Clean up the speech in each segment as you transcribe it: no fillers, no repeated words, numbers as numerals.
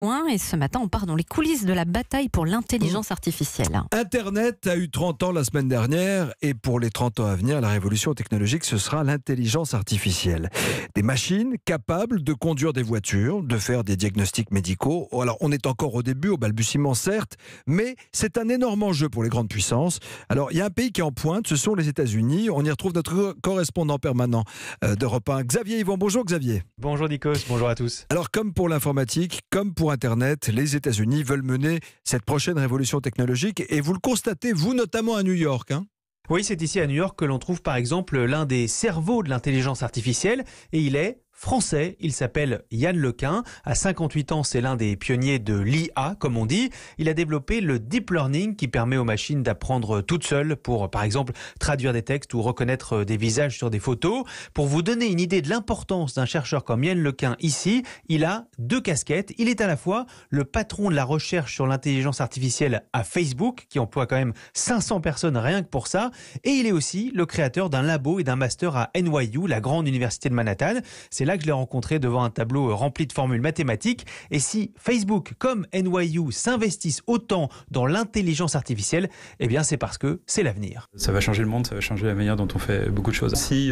Et ce matin, on part dans les coulisses de la bataille pour l'intelligence artificielle. Internet a eu 30 ans la semaine dernière et pour les 30 ans à venir, la révolution technologique, ce sera l'intelligence artificielle. Des machines capables de conduire des voitures, de faire des diagnostics médicaux. Alors, on est encore au début, au balbutiement certes, mais c'est un énorme enjeu pour les grandes puissances. Alors, il y a un pays qui est en pointe, ce sont les États-Unis. On y retrouve notre correspondant permanent d'Europe 1, Xavier Yvon. Bonjour Xavier. Bonjour Nikos, bonjour à tous. Alors, comme pour l'informatique, comme pour Internet, les États-Unis veulent mener cette prochaine révolution technologique et vous le constatez, vous notamment à New York. Oui, c'est ici à New York que l'on trouve par exemple l'un des cerveaux de l'intelligence artificielle et il est français, il s'appelle Yann Lequin. À 58 ans, c'est l'un des pionniers de l'IA, comme on dit. Il a développé le deep learning qui permet aux machines d'apprendre toutes seules pour, par exemple, traduire des textes ou reconnaître des visages sur des photos. Pour vous donner une idée de l'importance d'un chercheur comme Yann Lequin ici, il a deux casquettes. Il est à la fois le patron de la recherche sur l'intelligence artificielle à Facebook, qui emploie quand même 500 personnes rien que pour ça, et il est aussi le créateur d'un labo et d'un master à NYU, la grande université de Manhattan. C'est là que je l'ai rencontré devant un tableau rempli de formules mathématiques. Et si Facebook comme NYU s'investissent autant dans l'intelligence artificielle, eh bien c'est parce que c'est l'avenir. Ça va changer le monde, ça va changer la manière dont on fait beaucoup de choses. Si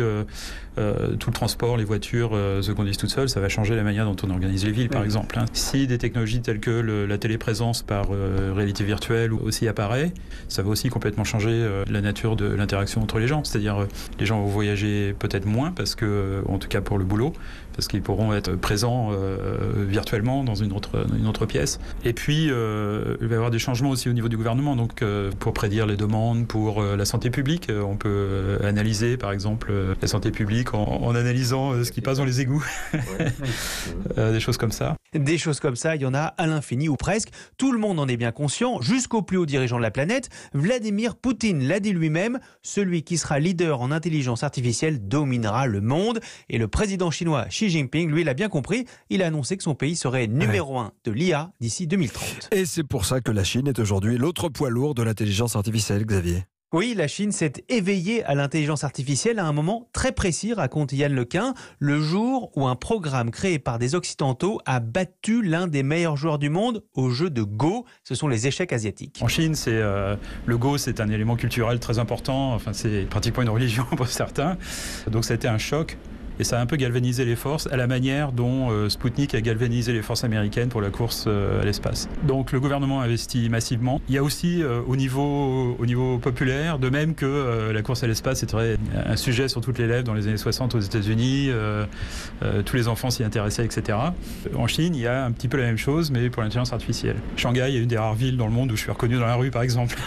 tout le transport, les voitures se conduisent toutes seules, ça va changer la manière dont on organise les villes, par exemple. Si des technologies telles que la téléprésence par réalité virtuelle aussi apparaît, ça va aussi complètement changer la nature de l'interaction entre les gens. C'est-à-dire les gens vont voyager peut-être moins, parce que, en tout cas pour le boulot, parce qu'ils pourront être présents virtuellement dans une autre pièce. Et puis, il va y avoir des changements aussi au niveau du gouvernement. Donc, pour prédire les demandes pour la santé publique, on peut analyser, par exemple, la santé publique en analysant ce qui passe dans les égouts. Des choses comme ça. Des choses comme ça, il y en a à l'infini ou presque. Tout le monde en est bien conscient, jusqu'au plus haut dirigeant de la planète. Vladimir Poutine l'a dit lui-même, celui qui sera leader en intelligence artificielle dominera le monde. Et le président chinois Xi Jinping, lui, l'a bien compris. Il a annoncé que son pays serait numéro 1 de l'IA d'ici 2030. Et c'est pour ça que la Chine est aujourd'hui l'autre poids lourd de l'intelligence artificielle, Xavier. Oui, la Chine s'est éveillée à l'intelligence artificielle à un moment très précis, raconte Yann Lequin, le jour où un programme créé par des Occidentaux a battu l'un des meilleurs joueurs du monde au jeu de Go. Ce sont les échecs asiatiques. En Chine, le Go, c'est un élément culturel très important. Enfin, c'est pratiquement une religion pour certains. Donc ça a été un choc. Et ça a un peu galvanisé les forces à la manière dont Sputnik a galvanisé les forces américaines pour la course à l'espace. Donc le gouvernement investit massivement. Il y a aussi au niveau populaire, de même que la course à l'espace était un sujet sur toutes les lèvres dans les années 60 aux États-Unis. Tous les enfants s'y intéressaient, etc. En Chine, il y a un petit peu la même chose, mais pour l'intelligence artificielle. Shanghai est une des rares villes dans le monde où je suis reconnu dans la rue, par exemple.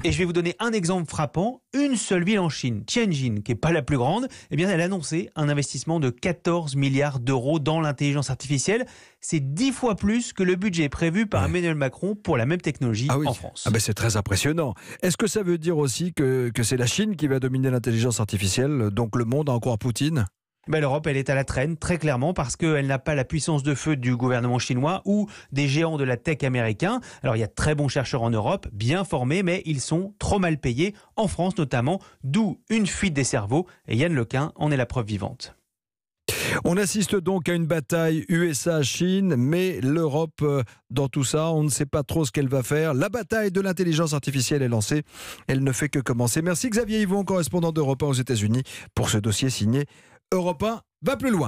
Et je vais vous donner un exemple frappant. Une seule ville en Chine, Tianjin, qui n'est pas la plus grande, eh bien, elle a annoncé un investissement de 14 milliards d'euros dans l'intelligence artificielle. C'est 10 fois plus que le budget prévu par Emmanuel Macron pour la même technologie en France. C'est très impressionnant. Est-ce que ça veut dire aussi que c'est la Chine qui va dominer l'intelligence artificielle, donc le monde a encore Poutine ? L'Europe, elle est à la traîne, très clairement, parce qu'elle n'a pas la puissance de feu du gouvernement chinois ou des géants de la tech américains. Alors, il y a de très bons chercheurs en Europe, bien formés, mais ils sont trop mal payés, en France notamment, d'où une fuite des cerveaux. Et Yann Lequin en est la preuve vivante. On assiste donc à une bataille USA-Chine, mais l'Europe, dans tout ça, on ne sait pas trop ce qu'elle va faire. La bataille de l'intelligence artificielle est lancée. Elle ne fait que commencer. Merci Xavier Yvon, correspondant d'Europe 1 aux États-Unis, pour ce dossier signé Europe 1 va plus loin.